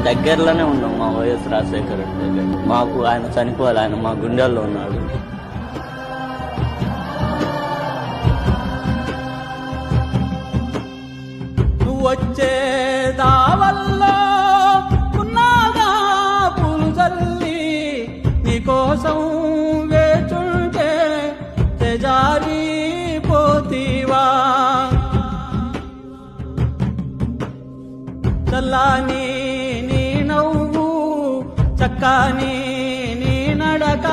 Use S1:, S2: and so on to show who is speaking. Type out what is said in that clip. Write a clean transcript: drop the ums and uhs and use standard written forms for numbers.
S1: దగ్గరలోనే ఉన్నాం మా వైఎస్ రాజశేఖర రెడ్డి దగ్గర. మాకు ఆయన చనిపోవాలి, ఆయన మా గుండెల్లో ఉన్నాడు.
S2: వచ్చే దావల్లో ఉన్నాగా పూలు చల్లి నీకోసం వేచుంటే తెజారి పోతీవా. చల్లాని నీ నవ్వు చక్కాని నీ నడక